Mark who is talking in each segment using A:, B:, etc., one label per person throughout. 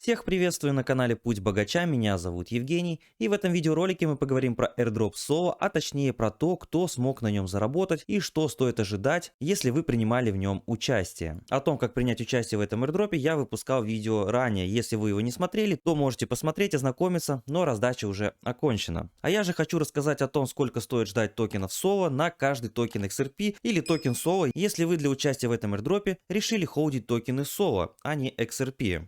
A: Всех приветствую на канале Путь Богача, меня зовут Евгений, и в этом видеоролике мы поговорим про airdrop SOA, а точнее про то, кто смог на нем заработать и что стоит ожидать, если вы принимали в нем участие. О том, как принять участие в этом airdrop я выпускал видео ранее, если вы его не смотрели, то можете посмотреть, ознакомиться, но раздача уже окончена. А я же хочу рассказать о том, сколько стоит ждать токенов SOA на каждый токен XRP или токен SOA, если вы для участия в этом airdrop решили холдить токены SOA, а не XRP.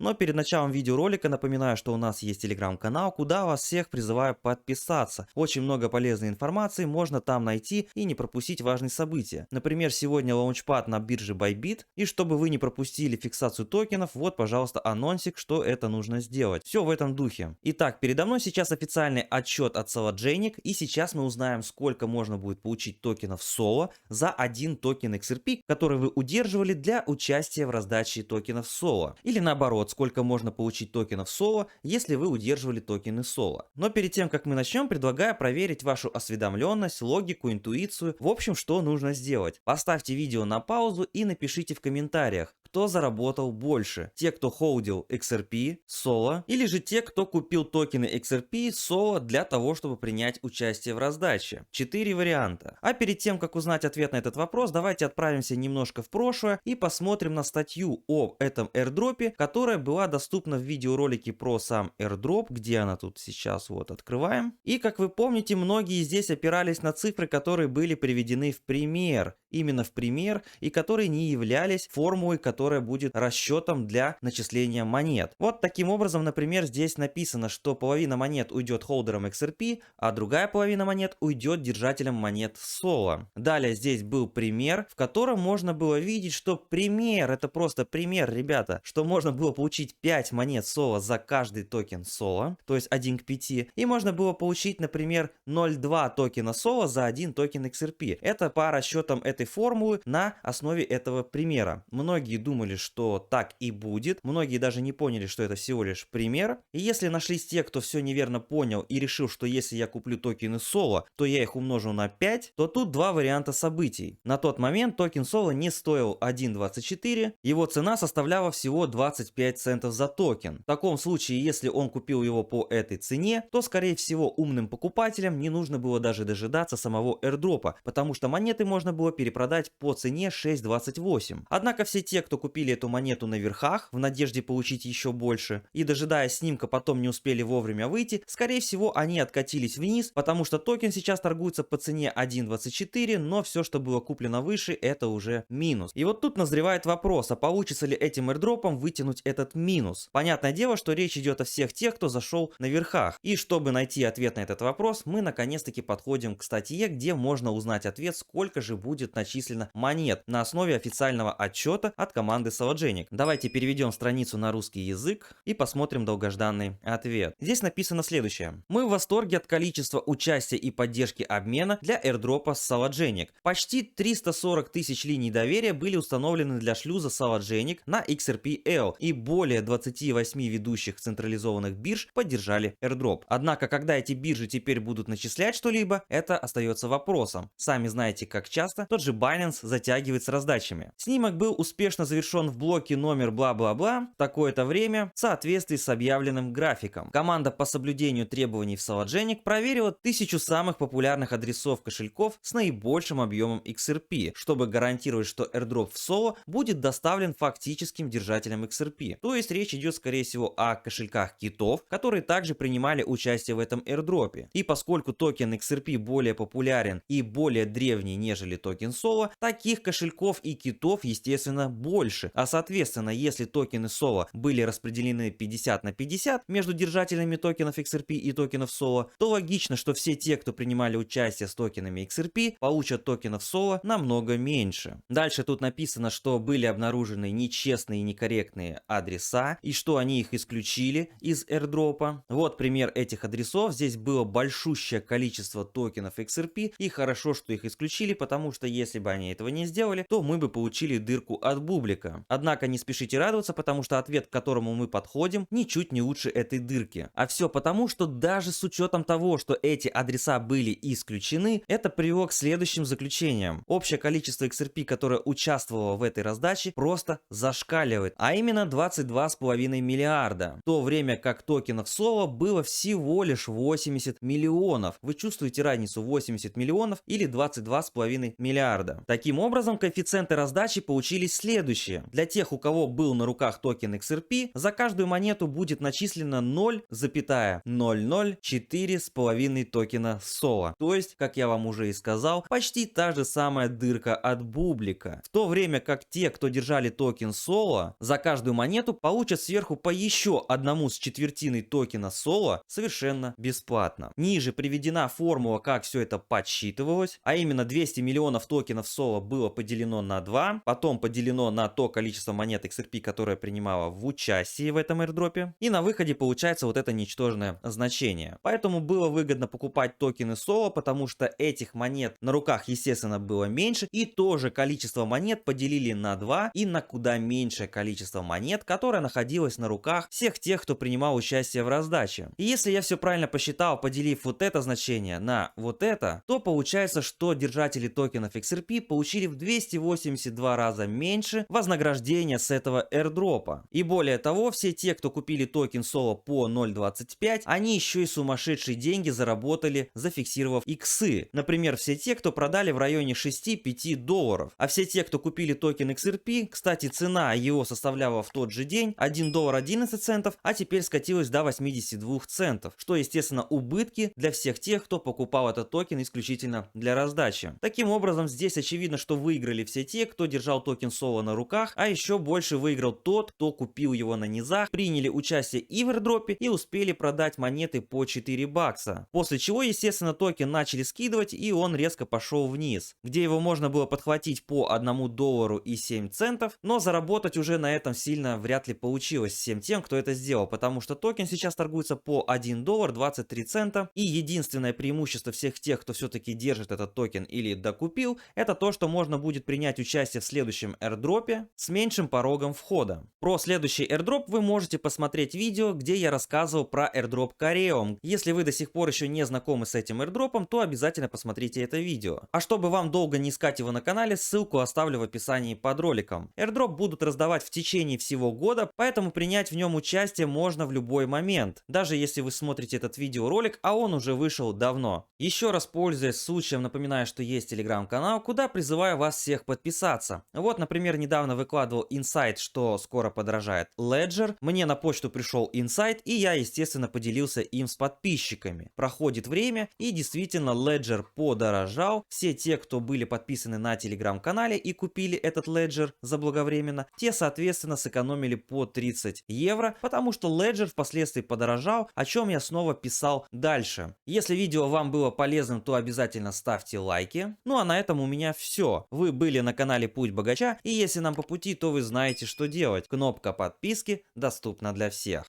A: Но перед началом видеоролика напоминаю, что у нас есть телеграм-канал, куда вас всех призываю подписаться. Очень много полезной информации можно там найти и не пропустить важные события. Например, сегодня лаунчпад на бирже Bybit, и чтобы вы не пропустили фиксацию токенов, вот, пожалуйста, анонсик, что это нужно сделать. Все в этом духе. Итак, передо мной сейчас официальный отчет от Sologenic, и сейчас мы узнаем, сколько можно будет получить токенов SOA за один токен XRP, который вы удерживали для участия в раздаче токенов SOA. Или наоборот, сколько можно получить токенов SOA, если вы удерживали токены SOA. Но перед тем, как мы начнем, предлагаю проверить вашу осведомленность, логику, интуицию, в общем, что нужно сделать. Поставьте видео на паузу и напишите в комментариях, кто заработал больше. Те, кто холдил XRP, SOA, или же те, кто купил токены XRP, SOA для того, чтобы принять участие в раздаче. 4 варианта. А перед тем, как узнать ответ на этот вопрос, давайте отправимся немножко в прошлое и посмотрим на статью о этом airdropе, которая была доступна в видеоролике про сам airdrop, где она тут сейчас, вот, открываем. И как вы помните, многие здесь опирались на цифры, которые были приведены в пример, именно в пример, и которые не являлись формулой, которая будет расчетом для начисления монет. Вот таким образом, например, здесь написано, что половина монет уйдет холдерам XRP, а другая половина монет уйдет держателям монет SOA. Далее здесь был пример, в котором можно было видеть, что пример, это просто пример, ребята, что можно было получить 5 монет SOA за каждый токен SOA, то есть 1 к 5, и можно было получить, например, 0,2 токена SOA за 1 токен XRP. Это по расчетам этой формулы на основе этого примера. Многие думали, что так и будет, многие даже не поняли, что это всего лишь пример. И если нашлись те, кто все неверно понял и решил, что если я куплю токены SOA, то я их умножу на 5, то тут два варианта событий. На тот момент токен SOA не стоил 1.24, его цена составляла всего 25 центов за токен. В таком случае, если он купил его по этой цене, то скорее всего умным покупателям не нужно было даже дожидаться самого airdropа, потому что монеты можно было перепродать по цене 6.28. Однако все те, кто купили эту монету на верхах, в надежде получить еще больше, и дожидаясь снимка потом не успели вовремя выйти, скорее всего они откатились вниз, потому что токен сейчас торгуется по цене 1.24, но все, что было куплено выше, это уже минус. И вот тут назревает вопрос, а получится ли этим airdropом вытянуть этот минус? Понятное дело, что речь идет о всех тех, кто зашел на верхах. И чтобы найти ответ на этот вопрос, мы наконец-таки подходим к статье, где можно узнать ответ, сколько же будет начислено монет на основе официального отчета от команды Sologenic. Давайте переведем страницу на русский язык и посмотрим долгожданный ответ. Здесь написано следующее. Мы в восторге от количества участия и поддержки обмена для airdropа с Sologenic. Почти 340 тысяч линий доверия были установлены для шлюза Sologenic на XRP-L, и более 28 ведущих централизованных бирж поддержали airdrop. Однако, когда эти биржи теперь будут начислять что-либо, это остается вопросом. Сами знаете, как часто тот же Binance затягивает с раздачами. Снимок был успешно завершен в блоке номер бла-бла-бла в такое-то время в соответствии с объявленным графиком. Команда по соблюдению требований в Sologenic проверила 1000 самых популярных адресов кошельков с наибольшим объемом XRP, чтобы гарантировать, что airdrop в SOA будет доставлен фактическим держателям XRP. То есть речь идет, скорее всего, о кошельках китов, которые также принимали участие в этом airdropе. И поскольку токен XRP более популярен и более древний, нежели токен SOA, таких кошельков и китов, естественно, больше. А соответственно, если токены SOA были распределены 50 на 50 между держателями токенов XRP и токенов SOA, то логично, что все те, кто принимали участие с токенами XRP, получат токенов SOA намного меньше. Дальше тут написано, что были обнаружены нечестные и некорректные адреса, и что они их исключили из airdropа. Вот пример этих адресов. Здесь было большущее количество токенов XRP, и хорошо, что их исключили, потому что если бы они этого не сделали, то мы бы получили дырку от бублика. бублика. Однако не спешите радоваться, потому что ответ, к которому мы подходим, ничуть не лучше этой дырки. А все потому, что даже с учетом того, что эти адреса были исключены, это привело к следующим заключениям. Общее количество XRP, которое участвовало в этой раздаче, просто зашкаливает, а именно 22,5 миллиарда, в то время как токенов SOLO было всего лишь 80 миллионов. Вы чувствуете разницу? 80 миллионов или 22,5 миллиарда. Таким образом, коэффициенты раздачи получились следующие. Для тех, у кого был на руках токен XRP, за каждую монету будет начислено 0,004,5 токена SOLO. То есть, как я вам уже и сказал, почти та же самая дырка от бублика. В то время как те, кто держали токен SOLO, за каждую монету получат сверху по еще одному с четвертиной токена SOLO совершенно бесплатно. Ниже приведена формула, как все это подсчитывалось, а именно 200 миллионов токенов SOLO было поделено на 2, потом поделено на то количество монет XRP, которое принимало в участии в этом airdropе, и на выходе получается вот это ничтожное значение. Поэтому было выгодно покупать токены SOLO, потому что этих монет на руках, естественно, было меньше, и тоже количество монет поделили на 2 и на куда меньшее количество монет, которое находилось на руках всех тех, кто принимал участие в раздаче. И если я все правильно посчитал, поделив вот это значение на вот это, то получается, что держатели токенов XRP получили в 282 раза меньше вознаграждения с этого airdropа. И более того, все те, кто купили токен SOLO по 0.25, они еще и сумасшедшие деньги заработали, зафиксировав иксы. Например, все те, кто продали в районе 6-5 долларов. А все те, кто купили токен XRP, кстати, цена его составляла в тот же день 1 доллар 11 центов, а теперь скатилась до 82 центов, что, естественно, убытки для всех тех, кто покупал этот токен исключительно для раздачи. Таким образом, здесь очевидно, что выиграли все те, кто держал токен SOLO на руках, а еще больше выиграл тот, кто купил его на низах, приняли участие и в airdropе, и успели продать монеты по 4 бакса. После чего, естественно, токен начали скидывать, и он резко пошел вниз, где его можно было подхватить по 1 доллару и 7 центов, но заработать уже на этом сильно вряд ли получилось всем тем, кто это сделал, потому что токен сейчас торгуется по 1 доллар 23 цента, и единственное преимущество всех тех, кто все-таки держит этот токен или докупил, это то, что можно будет принять участие в следующем airdropе с меньшим порогом входа. Про следующий airdrop вы можете посмотреть видео, где я рассказывал про airdrop Kareum. Если вы до сих пор еще не знакомы с этим airdropом, то обязательно посмотрите это видео. А чтобы вам долго не искать его на канале, ссылку оставлю в описании под роликом. Airdrop будут раздавать в течение всего года, поэтому принять в нем участие можно в любой момент, даже если вы смотрите этот видеоролик, а он уже вышел давно. Еще раз, пользуясь случаем, напоминаю, что есть телеграм-канал, куда призываю вас всех подписаться. Вот, например, недавно выкладывал инсайт, что скоро подорожает Ledger. Мне на почту пришел инсайт, и я, естественно, поделился им с подписчиками. Проходит время, и действительно Ledger подорожал. Все те, кто были подписаны на телеграм-канале и купили этот Ledger заблаговременно, те, соответственно, сэкономили по 30 евро, потому что Ledger впоследствии подорожал, о чем я снова писал дальше. Если видео вам было полезным, то обязательно ставьте лайки. Ну а на этом у меня все. Вы были на канале Путь Богача, и если нам по пути, то вы знаете, что делать. Кнопка подписки доступна для всех.